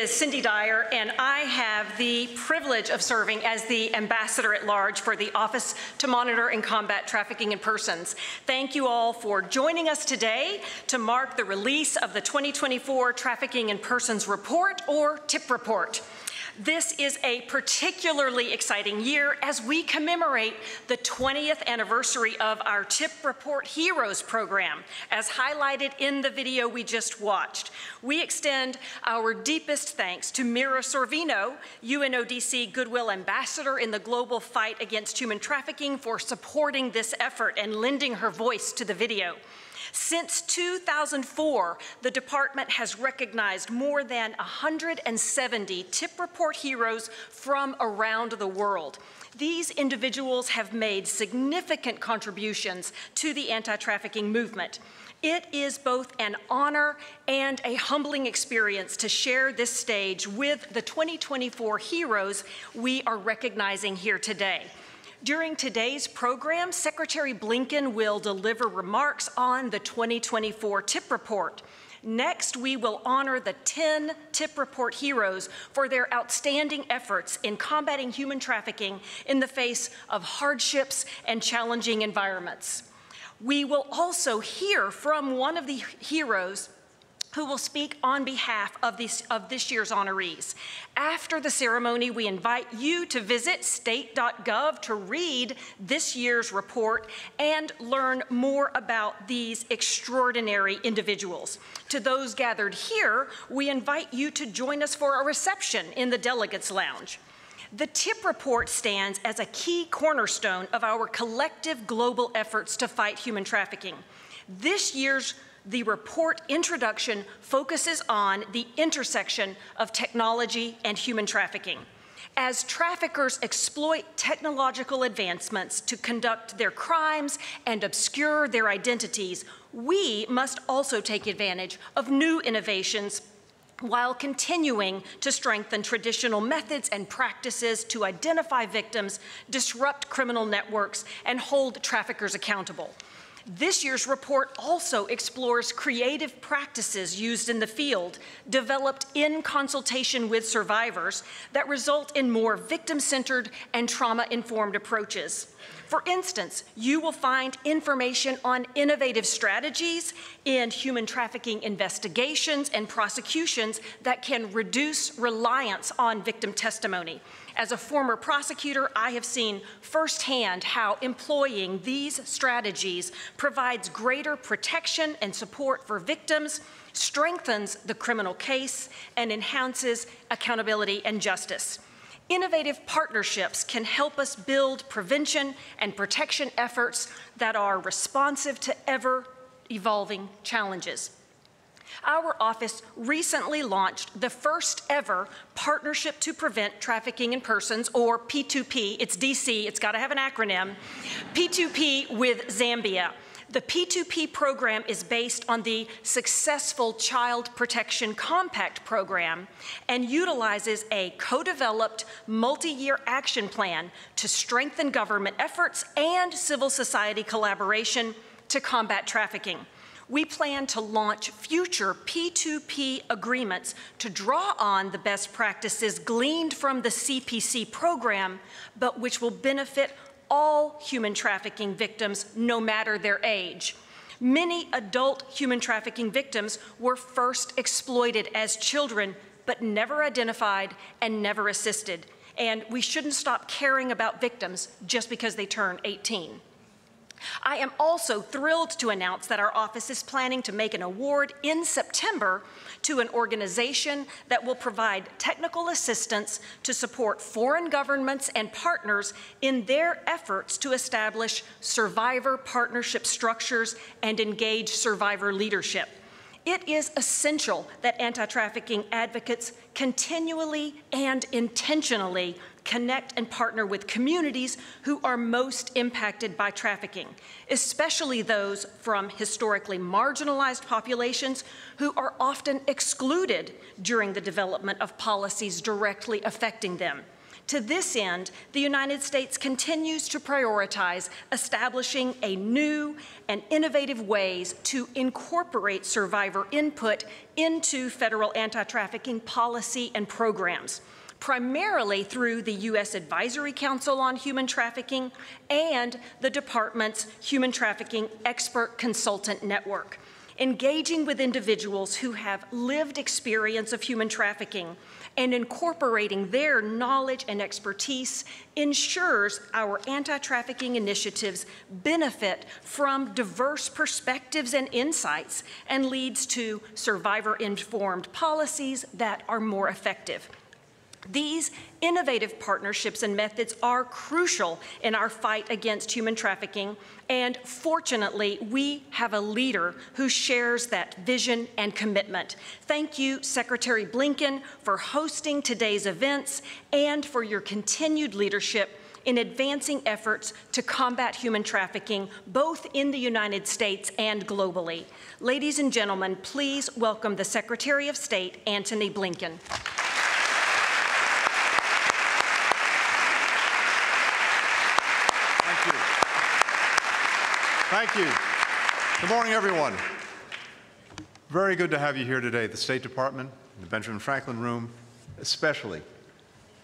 is Cindy Dyer, and I have the privilege of serving as the Ambassador at Large for the Office to Monitor and Combat Trafficking in Persons. Thank you all for joining us today to mark the release of the 2024 Trafficking in Persons Report, or TIP Report. This is a particularly exciting year as we commemorate the 20th anniversary of our TIP Report Heroes program, as highlighted in the video we just watched. We extend our deepest thanks to Mira Sorvino, UNODC Goodwill Ambassador in the global fight against human trafficking, for supporting this effort and lending her voice to the video. Since 2004, the department has recognized more than 170 TIP Report heroes from around the world. These individuals have made significant contributions to the anti-trafficking movement. It is both an honor and a humbling experience to share this stage with the 2024 heroes we are recognizing here today. During today's program, Secretary Blinken will deliver remarks on the 2024 TIP Report. Next, we will honor the 10 TIP Report heroes for their outstanding efforts in combating human trafficking in the face of hardships and challenging environments. We will also hear from one of the heroes who will speak on behalf of this year's honorees. After the ceremony, we invite you to visit state.gov to read this year's report and learn more about these extraordinary individuals. To those gathered here, we invite you to join us for a reception in the Delegates Lounge. The TIP Report stands as a key cornerstone of our collective global efforts to fight human trafficking. This year's the report introduction focuses on the intersection of technology and human trafficking. As traffickers exploit technological advancements to conduct their crimes and obscure their identities, we must also take advantage of new innovations while continuing to strengthen traditional methods and practices to identify victims, disrupt criminal networks, and hold traffickers accountable. This year's report also explores creative practices used in the field, developed in consultation with survivors, that result in more victim-centered and trauma-informed approaches. For instance, you will find information on innovative strategies in human trafficking investigations and prosecutions that can reduce reliance on victim testimony. As a former prosecutor, I have seen firsthand how employing these strategies provides greater protection and support for victims, strengthens the criminal case, and enhances accountability and justice. Innovative partnerships can help us build prevention and protection efforts that are responsive to ever-evolving challenges. Our office recently launched the first ever Partnership to Prevent Trafficking in Persons, or P2P. It's DC, it's got to have an acronym. P2P with Zambia. The P2P program is based on the successful Child Protection Compact program and utilizes a co-developed multi-year action plan to strengthen government efforts and civil society collaboration to combat trafficking. We plan to launch future P2P agreements to draw on the best practices gleaned from the CPC program, but which will benefit all human trafficking victims, no matter their age. Many adult human trafficking victims were first exploited as children, but never identified and never assisted. And we shouldn't stop caring about victims just because they turn 18. I am also thrilled to announce that our office is planning to make an award in September to an organization that will provide technical assistance to support foreign governments and partners in their efforts to establish survivor partnership structures and engage survivor leadership. It is essential that anti-trafficking advocates continually and intentionally connect and partner with communities who are most impacted by trafficking, especially those from historically marginalized populations who are often excluded during the development of policies directly affecting them. To this end, the United States continues to prioritize establishing a new and innovative ways to incorporate survivor input into federal anti-trafficking policy and programs, primarily through the U.S. Advisory Council on Human Trafficking and the Department's Human Trafficking Expert Consultant Network. Engaging with individuals who have lived experience of human trafficking and incorporating their knowledge and expertise ensures our anti-trafficking initiatives benefit from diverse perspectives and insights and leads to survivor-informed policies that are more effective. These innovative partnerships and methods are crucial in our fight against human trafficking, and fortunately, we have a leader who shares that vision and commitment. Thank you, Secretary Blinken, for hosting today's events and for your continued leadership in advancing efforts to combat human trafficking, both in the United States and globally. Ladies and gentlemen, please welcome the Secretary of State, Antony Blinken. Thank you. Good morning, everyone. Very good to have you here today at the State Department, in the Benjamin Franklin Room, especially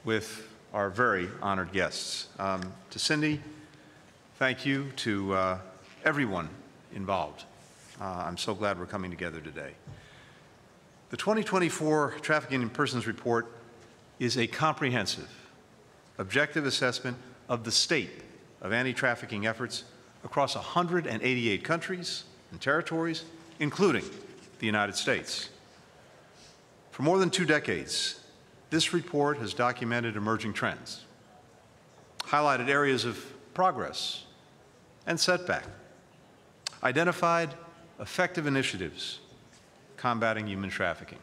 with our very honored guests. To Cindy, thank you. To everyone involved. I'm so glad we're coming together today. The 2024 Trafficking in Persons Report is a comprehensive, objective assessment of the state of anti-trafficking efforts across 188 countries and territories, including the United States. For more than 2 decades, this report has documented emerging trends, highlighted areas of progress and setback, identified effective initiatives combating human trafficking.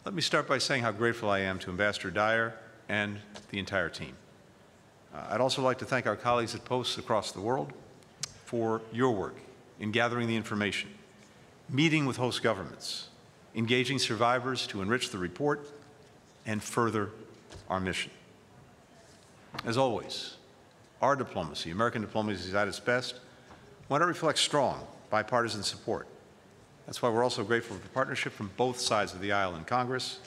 Let me start by saying how grateful I am to Ambassador Dyer and the entire team. I'd also like to thank our colleagues at posts across the world for your work in gathering the information, meeting with host governments, engaging survivors to enrich the report, and further our mission. As always, our diplomacy, American diplomacy, is at its best when it reflects strong bipartisan support. That's why we're also grateful for the partnership from both sides of the aisle in Congress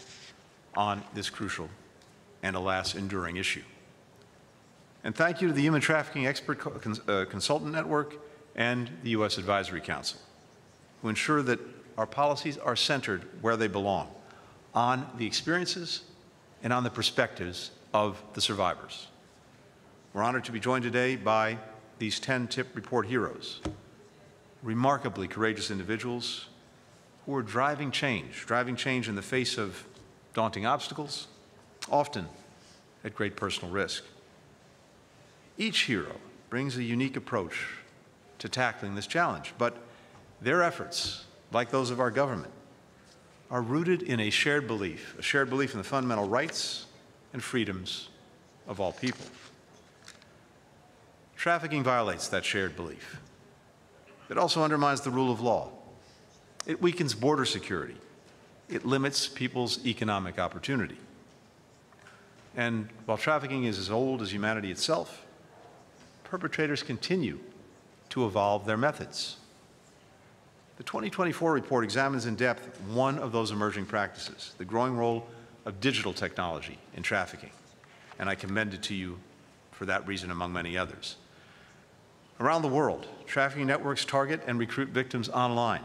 on this crucial and, alas, enduring issue. And thank you to the Human Trafficking Expert Consultant Network and the U.S. Advisory Council, who ensure that our policies are centered where they belong, on the experiences and on the perspectives of the survivors. We're honored to be joined today by these 10 TIP report heroes, remarkably courageous individuals who are driving change in the face of daunting obstacles, often at great personal risk. Each hero brings a unique approach to tackling this challenge, but their efforts, like those of our government, are rooted in a shared belief in the fundamental rights and freedoms of all people. Trafficking violates that shared belief. It also undermines the rule of law. It weakens border security. It limits people's economic opportunity. And while trafficking is as old as humanity itself, perpetrators continue to evolve their methods. The 2024 report examines in depth one of those emerging practices, the growing role of digital technology in trafficking, and I commend it to you for that reason, among many others. Around the world, trafficking networks target and recruit victims online,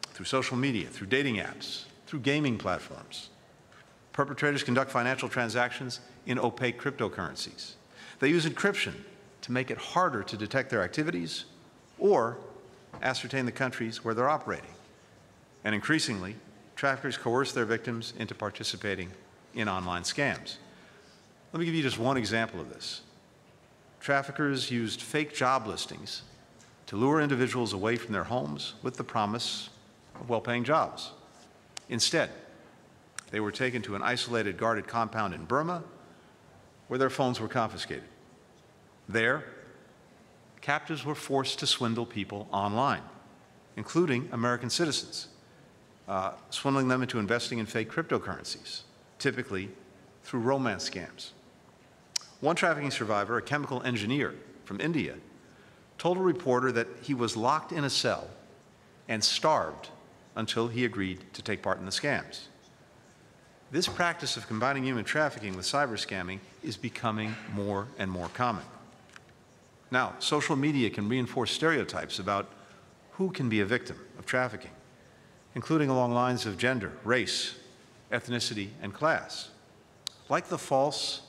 through social media, through dating apps, through gaming platforms. Perpetrators conduct financial transactions in opaque cryptocurrencies. They use encryption to make it harder to detect their activities or ascertain the countries where they're operating. And increasingly, traffickers coerce their victims into participating in online scams. Let me give you just one example of this. Traffickers used fake job listings to lure individuals away from their homes with the promise of well-paying jobs. Instead, they were taken to an isolated guarded compound in Burma where their phones were confiscated. There, captives were forced to swindle people online, including American citizens, swindling them into investing in fake cryptocurrencies, typically through romance scams. One trafficking survivor, a chemical engineer from India, told a reporter that he was locked in a cell and starved until he agreed to take part in the scams. This practice of combining human trafficking with cyber scamming is becoming more and more common. Now, social media can reinforce stereotypes about who can be a victim of trafficking, including along lines of gender, race, ethnicity, and class, like the false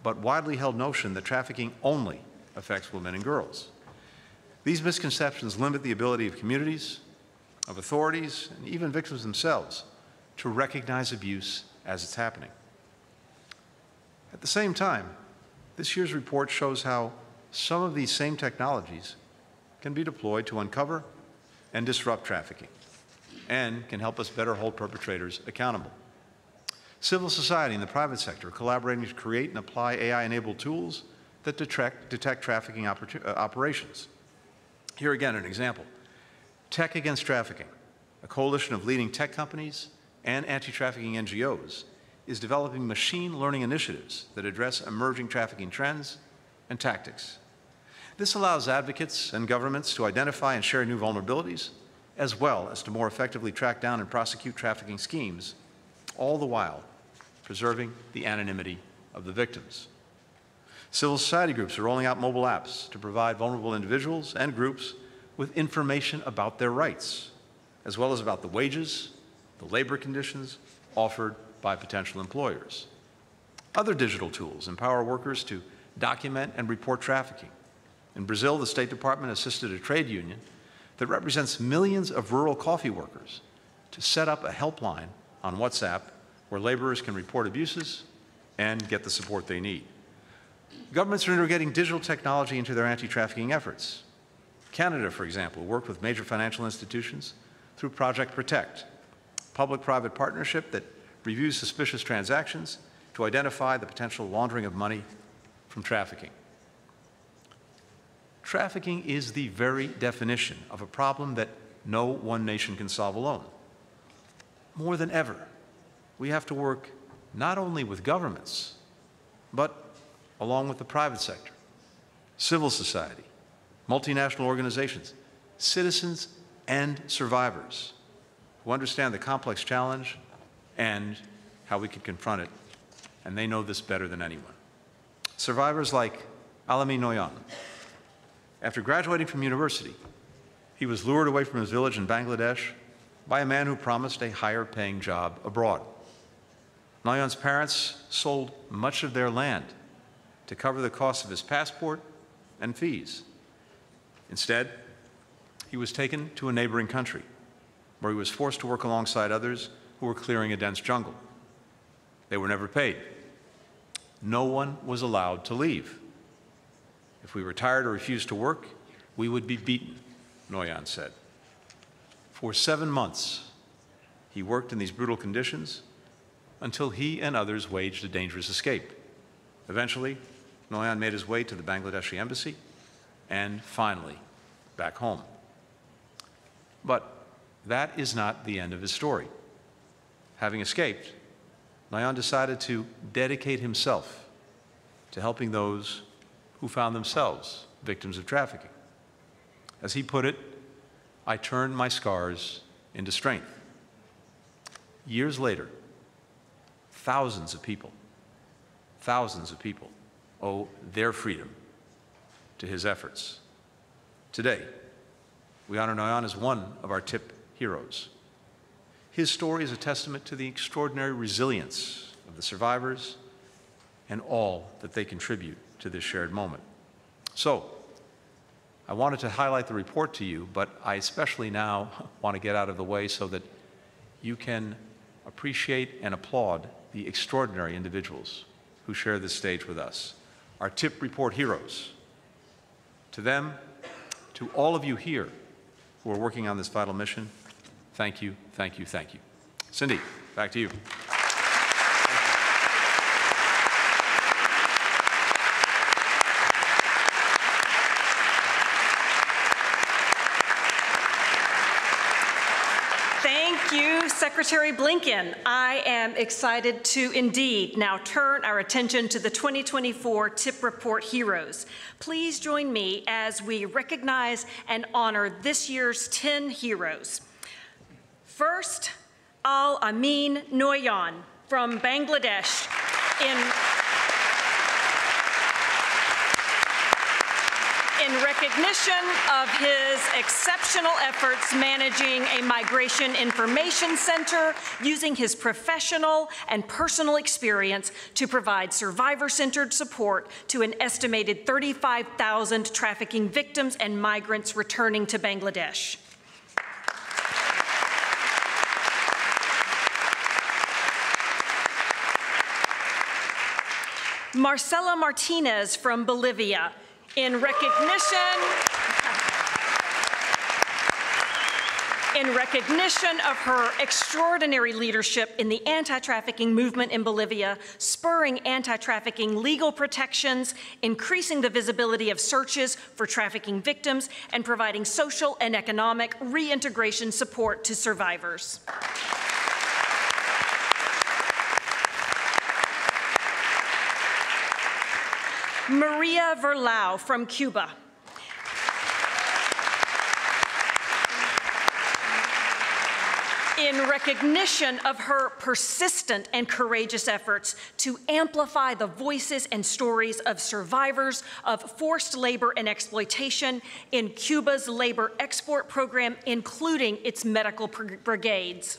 but widely held notion that trafficking only affects women and girls. These misconceptions limit the ability of communities, of authorities, and even victims themselves to recognize abuse as it's happening. At the same time, this year's report shows how some of these same technologies can be deployed to uncover and disrupt trafficking, and can help us better hold perpetrators accountable. Civil society and the private sector are collaborating to create and apply AI-enabled tools that detect trafficking operations. Here again, an example. Tech Against Trafficking, a coalition of leading tech companies and anti-trafficking NGOs, is developing machine learning initiatives that address emerging trafficking trends and tactics. This allows advocates and governments to identify and share new vulnerabilities, as well as to more effectively track down and prosecute trafficking schemes, all the while preserving the anonymity of the victims. Civil society groups are rolling out mobile apps to provide vulnerable individuals and groups with information about their rights, as well as about the wages, the labor conditions offered by potential employers. Other digital tools empower workers to document and report trafficking. In Brazil, the State Department assisted a trade union that represents millions of rural coffee workers to set up a helpline on WhatsApp where laborers can report abuses and get the support they need. Governments are integrating digital technology into their anti-trafficking efforts. Canada, for example, worked with major financial institutions through Project Protect, a public-private partnership that reviews suspicious transactions to identify the potential laundering of money from trafficking. Trafficking is the very definition of a problem that no one nation can solve alone. More than ever, we have to work not only with governments, but along with the private sector, civil society, multinational organizations, citizens, and survivors who understand the complex challenge and how we can confront it, and they know this better than anyone. Survivors like Alami Noyan. After graduating from university, he was lured away from his village in Bangladesh by a man who promised a higher-paying job abroad. Noyan's parents sold much of their land to cover the cost of his passport and fees. Instead, he was taken to a neighboring country, where he was forced to work alongside others who were clearing a dense jungle. They were never paid. No one was allowed to leave. If we retired or refused to work, we would be beaten, Noyan said. For 7 months, he worked in these brutal conditions until he and others waged a dangerous escape. Eventually, Noyan made his way to the Bangladeshi embassy and finally back home. But that is not the end of his story. Having escaped, Noyan decided to dedicate himself to helping those who found themselves victims of trafficking. As he put it, I turned my scars into strength. Years later, thousands of people owe their freedom to his efforts. Today, we honor Noyan as one of our TIP heroes. His story is a testament to the extraordinary resilience of the survivors and all that they contribute to this shared moment. So, I wanted to highlight the report to you, but I especially now want to get out of the way so that you can appreciate and applaud the extraordinary individuals who share this stage with us, our TIP report heroes. To them, to all of you here who are working on this vital mission, thank you, thank you, thank you. Cindy, back to you. Secretary Blinken, I am excited to indeed now turn our attention to the 2024 TIP Report Heroes. Please join me as we recognize and honor this year's 10 heroes. First, Al Amin Noyan from Bangladesh in recognition of his exceptional efforts managing a migration information center, using his professional and personal experience to provide survivor-centered support to an estimated 35,000 trafficking victims and migrants returning to Bangladesh. Marcela Martinez from Bolivia, in recognition of her extraordinary leadership in the anti-trafficking movement in Bolivia, spurring anti-trafficking legal protections, increasing the visibility of searches for trafficking victims, and providing social and economic reintegration support to survivors. Maria Verlau from Cuba. In recognition of her persistent and courageous efforts to amplify the voices and stories of survivors of forced labor and exploitation in Cuba's labor export program, including its medical brigades.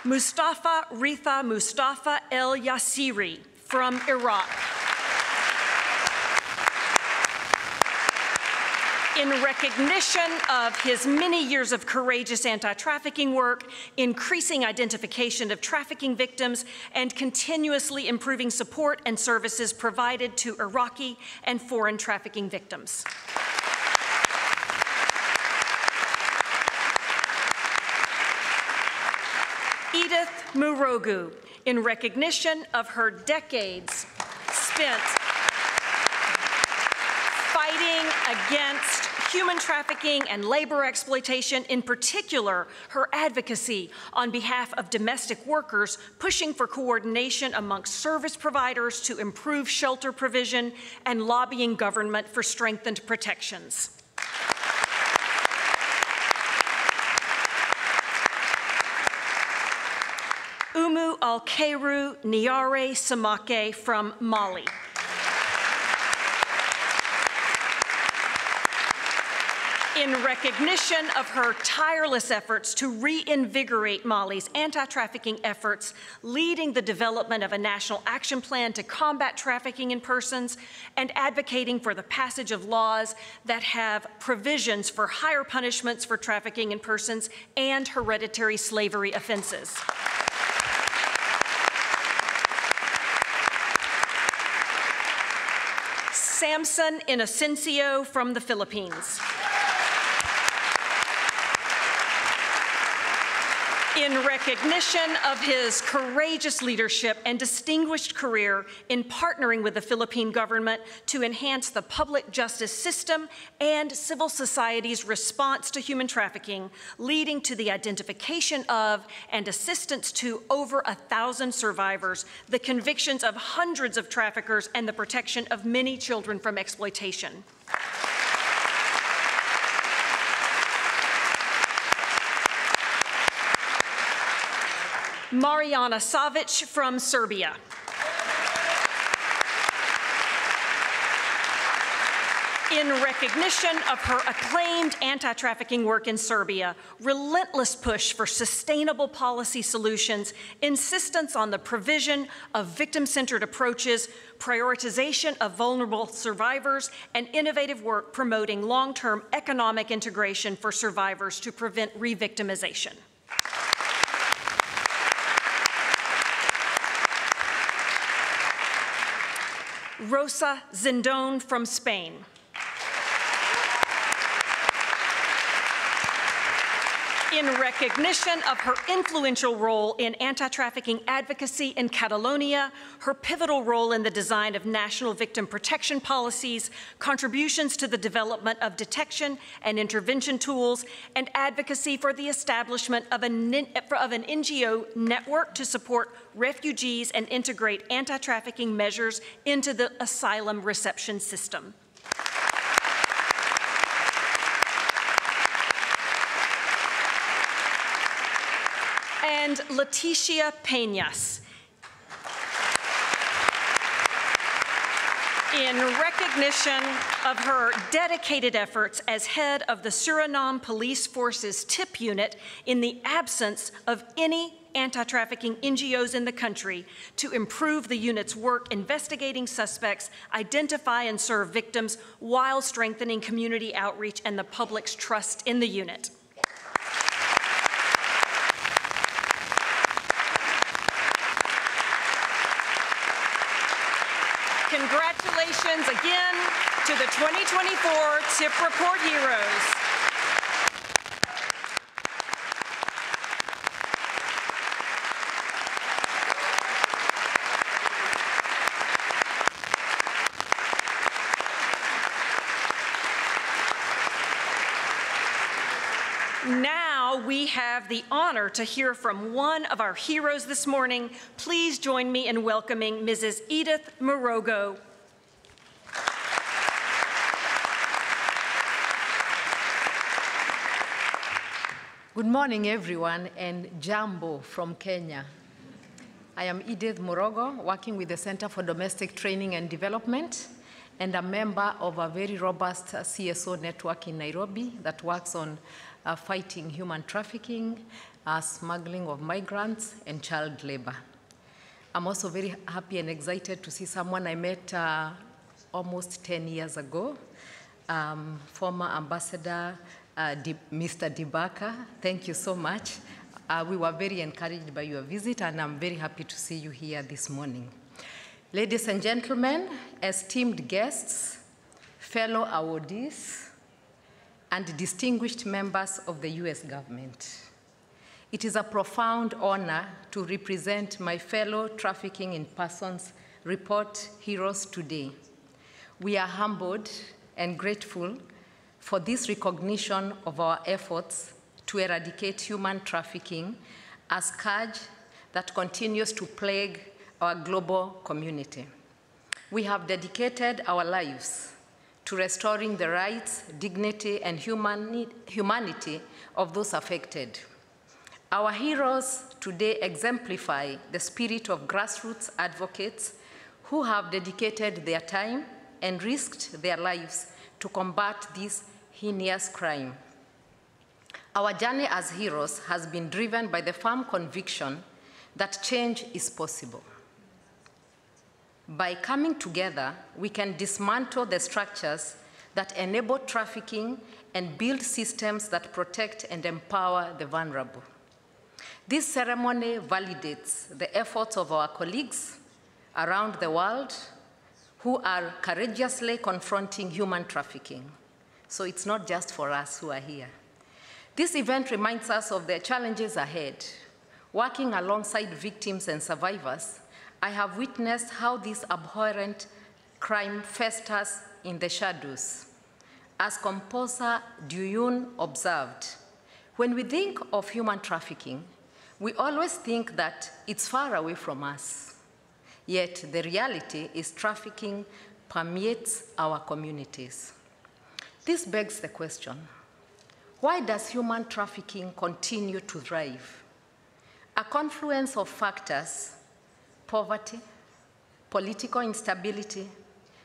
Mustafa Ritha Mustafa El Yassiri from Iraq. In recognition of his many years of courageous anti-trafficking work, increasing identification of trafficking victims, and continuously improving support and services provided to Iraqi and foreign trafficking victims. Edith Murogu, in recognition of her decades spent fighting against human trafficking and labor exploitation, in particular, her advocacy on behalf of domestic workers, pushing for coordination amongst service providers to improve shelter provision, and lobbying government for strengthened protections. Umu Al-Khairu Niare Samake from Mali. In recognition of her tireless efforts to reinvigorate Mali's anti-trafficking efforts, leading the development of a national action plan to combat trafficking in persons, and advocating for the passage of laws that have provisions for higher punishments for trafficking in persons and hereditary slavery offenses. Samson Inocencio from the Philippines. In recognition of his courageous leadership and distinguished career in partnering with the Philippine government to enhance the public justice system and civil society's response to human trafficking, leading to the identification of and assistance to over 1,000 survivors, the convictions of hundreds of traffickers, and the protection of many children from exploitation. Mariana Savic from Serbia. In recognition of her acclaimed anti-trafficking work in Serbia, relentless push for sustainable policy solutions, insistence on the provision of victim-centered approaches, prioritization of vulnerable survivors, and innovative work promoting long-term economic integration for survivors to prevent re-victimization. Rosa Zindón from Spain. In recognition of her influential role in anti-trafficking advocacy in Catalonia, her pivotal role in the design of national victim protection policies, contributions to the development of detection and intervention tools, and advocacy for the establishment of an NGO network to support refugees and integrate anti-trafficking measures into the asylum reception system. And Leticia Peñas. In recognition of her dedicated efforts as head of the Suriname Police Force's TIP unit in the absence of any anti-trafficking NGOs in the country to improve the unit's work investigating suspects, identify and serve victims while strengthening community outreach and the public's trust in the unit. Congratulations again to the 2024 TIP Report Heroes. Now we have the honor to hear from one of our heroes this morning. Please join me in welcoming Mrs. Edith Morogo. Good morning, everyone, and Jambo from Kenya. I am Edith Morogo, working with the Center for Domestic Training and Development, and a member of a very robust CSO network in Nairobi that works on fighting human trafficking, smuggling of migrants, and child labor. I'm also very happy and excited to see someone I met almost 10 years ago, former Ambassador Mr. Dibaka. Thank you so much. We were very encouraged by your visit, and I'm very happy to see you here this morning. Ladies and gentlemen, esteemed guests, fellow awardees, and distinguished members of the U.S. government, it is a profound honor to represent my fellow Trafficking in Persons Report heroes today. We are humbled and grateful for this recognition of our efforts to eradicate human trafficking, a scourge that continues to plague our global community. We have dedicated our lives to restoring the rights, dignity, and humanity of those affected. Our heroes today exemplify the spirit of grassroots advocates who have dedicated their time and risked their lives to combat this heinous crime. Our journey as heroes has been driven by the firm conviction that change is possible. By coming together, we can dismantle the structures that enable trafficking and build systems that protect and empower the vulnerable. This ceremony validates the efforts of our colleagues around the world who are courageously confronting human trafficking. So it's not just for us who are here. This event reminds us of the challenges ahead. Working alongside victims and survivors, I have witnessed how this abhorrent crime festers in the shadows. As composer Duyun observed, when we think of human trafficking, we always think that it's far away from us. Yet the reality is trafficking permeates our communities. This begs the question, why does human trafficking continue to thrive? A confluence of factors: poverty, political instability,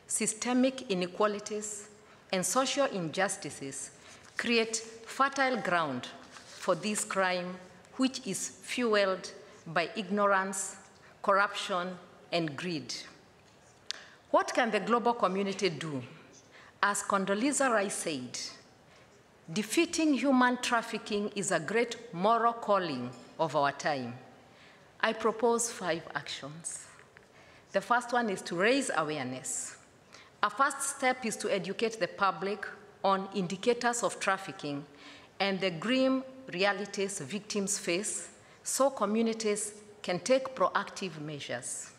systemic inequalities, and social injustices create fertile ground for this crime, which is fueled by ignorance, corruption, and greed. What can the global community do? As Condoleezza Rice said, defeating human trafficking is a great moral calling of our time. I propose 5 actions. The first one is to raise awareness. A first step is to educate the public on indicators of trafficking and the grim realities victims face so communities can take proactive measures.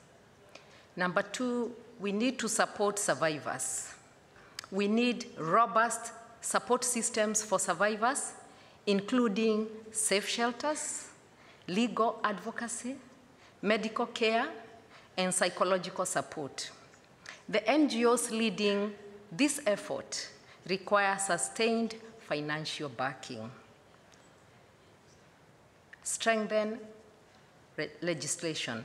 Number two, we need to support survivors. We need robust support systems for survivors, including safe shelters, legal advocacy, medical care, and psychological support. The NGOs leading this effort require sustained financial backing. Strengthen legislation.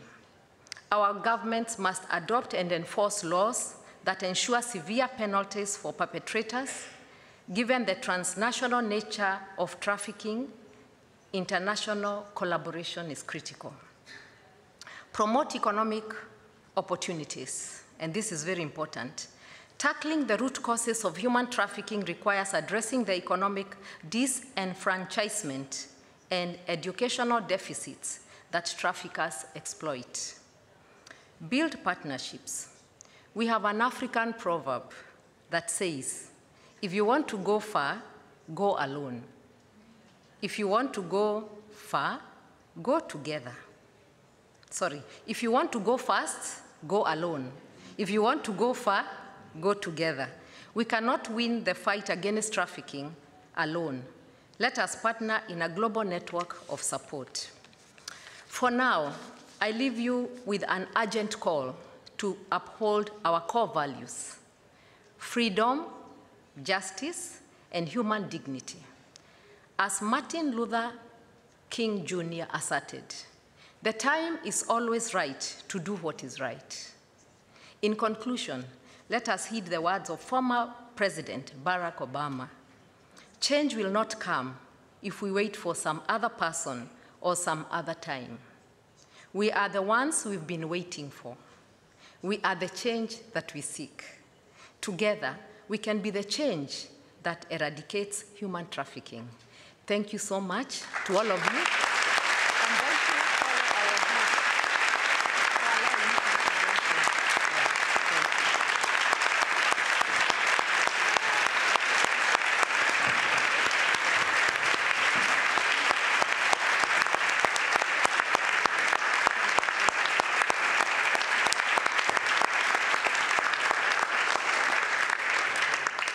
Our governments must adopt and enforce laws that ensure severe penalties for perpetrators. Given the transnational nature of trafficking, international collaboration is critical. Promote economic opportunities, and this is very important. Tackling the root causes of human trafficking requires addressing the economic disenfranchisement and educational deficits that traffickers exploit. Build partnerships. We have an African proverb that says, if you want to go far, go alone. If you want to go far, go together. Sorry, if you want to go fast, go alone. If you want to go far, go together. We cannot win the fight against trafficking alone. Let us partner in a global network of support. For now, I leave you with an urgent call to uphold our core values: freedom, justice, and human dignity. As Martin Luther King Jr. asserted, the time is always right to do what is right. In conclusion, let us heed the words of former President Barack Obama. Change will not come if we wait for some other person or some other time. We are the ones we've been waiting for. We are the change that we seek. Together, we can be the change that eradicates human trafficking. Thank you so much to all of you.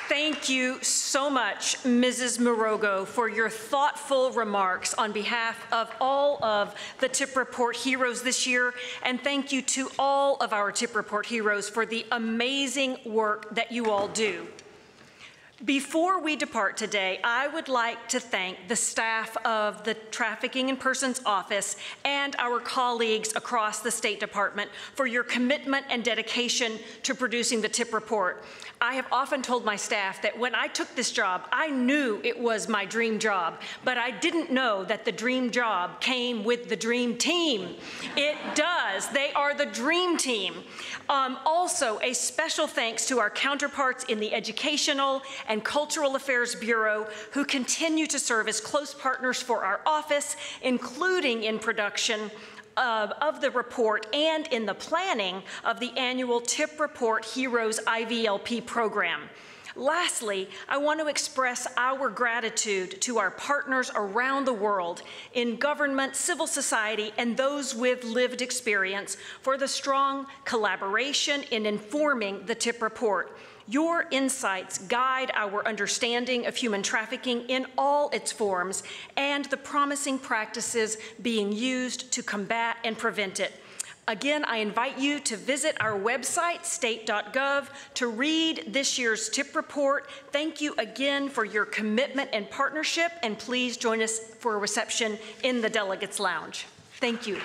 Thank you so much, Mrs. Morogo, for your thoughtful remarks on behalf of all of the TIP Report heroes this year. And thank you to all of our TIP Report heroes for the amazing work that you all do. Before we depart today, I would like to thank the staff of the Trafficking in Persons Office and our colleagues across the State Department for your commitment and dedication to producing the TIP Report. I have often told my staff that when I took this job, I knew it was my dream job, but I didn't know that the dream job came with the dream team. It does. They are the dream team. Also, a special thanks to our counterparts in the Educational and Cultural Affairs Bureau, who continue to serve as close partners for our office, including in production of the report and in the planning of the annual TIP Report Heroes IVLP program. Lastly, I want to express our gratitude to our partners around the world in government, civil society, and those with lived experience for the strong collaboration in informing the TIP Report. Your insights guide our understanding of human trafficking in all its forms and the promising practices being used to combat and prevent it. Again, I invite you to visit our website, state.gov, to read this year's TIP Report. Thank you again for your commitment and partnership, and please join us for a reception in the Delegates Lounge. Thank you.